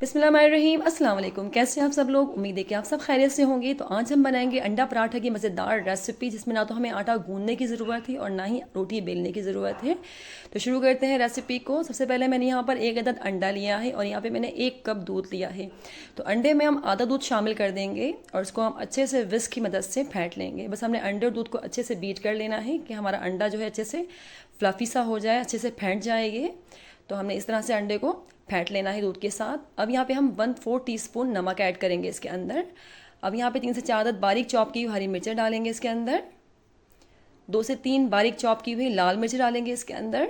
बिस्मिल्लाहिर्रहमानिर्रहीम। अस्सलाम वालेकुम। कैसे हैं आप सब लोग? उम्मीद है कि आप सब खैरियत से होंगे। तो आज हम बनाएंगे अंडा पराठा की मज़ेदार रेसिपी, जिसमें ना तो हमें आटा गूंदने की ज़रूरत है और ना ही रोटी बेलने की ज़रूरत है। तो शुरू करते हैं रेसिपी को। सबसे पहले मैंने यहाँ पर एक अदद अंडा लिया है और यहाँ पे मैंने 1 कप दूध लिया है। तो अंडे में हम आधा दूध शामिल कर देंगे और इसको हम अच्छे से विस्क की मदद से फेंट लेंगे। बस हमने अंडे और दूध को अच्छे से बीट कर लेना है कि हमारा अंडा जो है अच्छे से फ्लफ़ी सा हो जाए, अच्छे से फेंट जाए ये। तो हमने इस तरह से अंडे को फेंट लेना है दूध के साथ। अब यहाँ पे हम 1/4 टीस्पून नमक ऐड करेंगे इसके अंदर। अब यहाँ पे 3 से 4 अदद बारीक चॉप की हुई हरी मिर्चें डालेंगे इसके अंदर। 2 से 3 बारीक चॉप की हुई लाल मिर्च डालेंगे इसके अंदर।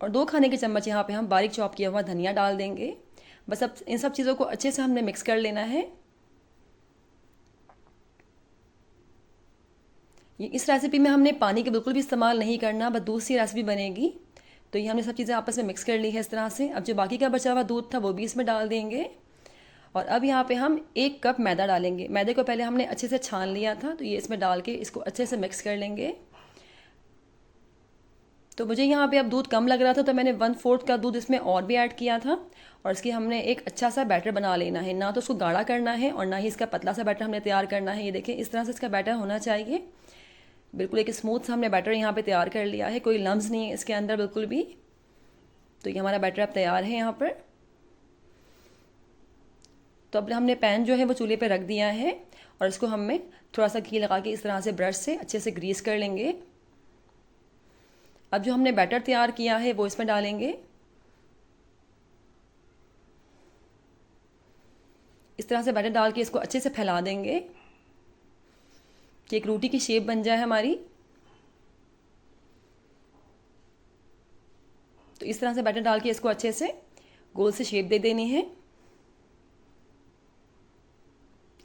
और 2 खाने के चम्मच यहाँ पे हम बारीक चॉप किया हुआ धनिया डाल देंगे। बस अब इन सब चीज़ों को अच्छे से हमने मिक्स कर लेना है। ये इस रेसिपी में हमने पानी का बिल्कुल भी इस्तेमाल नहीं करना, बस दूध सी रेसिपी बनेगी। तो ये हमने सब चीज़ें आपस में मिक्स कर ली है इस तरह से। अब जो बाकी का बचा हुआ दूध था वो भी इसमें डाल देंगे। और अब यहाँ पे हम 1 कप मैदा डालेंगे। मैदे को पहले हमने अच्छे से छान लिया था, तो ये इसमें डाल के इसको अच्छे से मिक्स कर लेंगे। तो मुझे यहाँ पे अब दूध कम लग रहा था, तो मैंने 1/4 का दूध इसमें और भी ऐड किया था। और इसकी हमने एक अच्छा सा बैटर बना लेना है, ना तो उसको गाढ़ा करना है और ना ही इसका पतला सा बैटर हमने तैयार करना है। ये देखें, इस तरह से इसका बैटर होना चाहिए। बिल्कुल एक स्मूथ सा हमने बैटर यहाँ पे तैयार कर लिया है, कोई लम्स नहीं है इसके अंदर बिल्कुल भी। तो ये हमारा बैटर अब तैयार है यहाँ पर। तो अब हमने पैन जो है वो चूल्हे पे रख दिया है और इसको हमें थोड़ा सा घी लगा के इस तरह से ब्रश से अच्छे से ग्रीस कर लेंगे। अब जो हमने बैटर तैयार किया है वो इसमें डालेंगे। इस तरह से बैटर डाल के इसको अच्छे से फैला देंगे कि एक रोटी की शेप बन जाए हमारी। तो इस तरह से बैटर डाल के इसको अच्छे से गोल से शेप दे देनी है।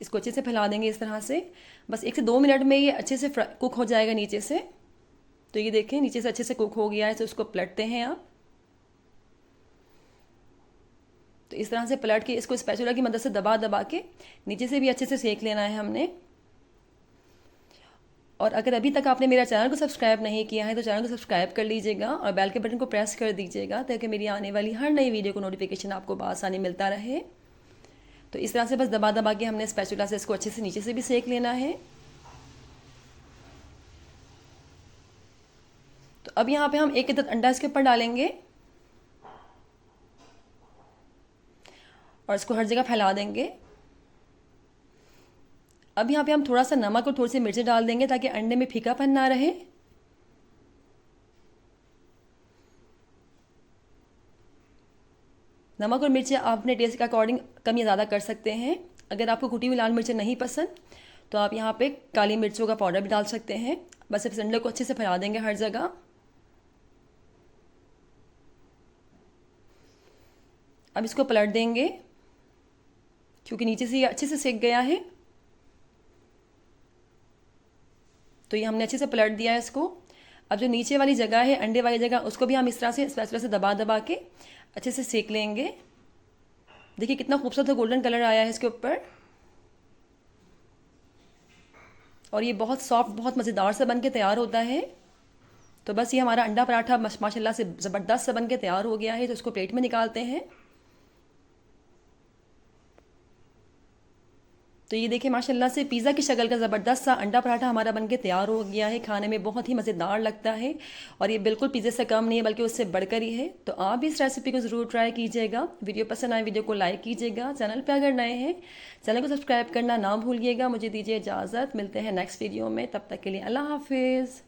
इसको अच्छे से फैला देंगे इस तरह से। बस 1 से 2 मिनट में ये अच्छे से कुक हो जाएगा नीचे से। तो ये देखें, नीचे से अच्छे से कुक हो गया है। तो इसको पलटते हैं आप। तो इस तरह से पलट के इसको स्पैचुला की मदद से दबा दबा के नीचे से भी अच्छे से सेक लेना है हमने। और अगर अभी तक आपने मेरा चैनल को सब्सक्राइब नहीं किया है तो चैनल को सब्सक्राइब कर लीजिएगा और बेल के बटन को प्रेस कर दीजिएगा, ताकि मेरी आने वाली हर नई वीडियो को नोटिफिकेशन आपको बआसानी मिलता रहे। तो इस तरह से बस दबा दबा के हमने स्पैचुला से इसको अच्छे से नीचे से भी सेक लेना है। तो अब यहाँ पे हम 1 अदद अंडा इसके ऊपर डालेंगे और इसको हर जगह फैला देंगे। अब यहाँ पे हम थोड़ा सा नमक और थोड़ी सी मिर्ची डाल देंगे ताकि अंडे में फीकापन ना रहे। नमक और मिर्ची आप अपने टेस्ट के अकॉर्डिंग कम या ज़्यादा कर सकते हैं। अगर आपको कुटी हुई लाल मिर्ची नहीं पसंद तो आप यहाँ पे काली मिर्चों का पाउडर भी डाल सकते हैं। बस इस अंडे को अच्छे से फैला देंगे हर जगह। अब इसको पलट देंगे क्योंकि नीचे से ये अच्छे से सेक गया है। तो ये हमने अच्छे से पलट दिया है इसको। अब जो नीचे वाली जगह है, अंडे वाली जगह, उसको भी हम इस तरह से स्पैचुला से दबा दबा के अच्छे से सेक लेंगे। देखिए कितना खूबसूरत गोल्डन कलर आया है इसके ऊपर। और ये बहुत सॉफ्ट, बहुत मज़ेदार सा बन के तैयार होता है। तो बस ये हमारा अंडा पराठा माशाल्लाह से ज़बरदस्त सा बन के तैयार हो गया है। तो इसको प्लेट में निकालते हैं। तो ये देखिए माशाल्लाह से पिज़्ज़ा की शक्ल का ज़बरदस्त सा अंडा पराठा हमारा बनके तैयार हो गया है। खाने में बहुत ही मज़ेदार लगता है और ये बिल्कुल पिज़्ज़े से कम नहीं है बल्कि उससे बढ़कर ही है। तो आप भी इस रेसिपी को ज़रूर ट्राई कीजिएगा। वीडियो पसंद आए वीडियो को लाइक कीजिएगा। चैनल पर अगर नए हैं चैनल को सब्सक्राइब करना ना भूलिएगा। मुझे दीजिए इजाज़त, मिलते हैं नेक्स्ट वीडियो में। तब तक के लिए अल्लाह हाफिज़।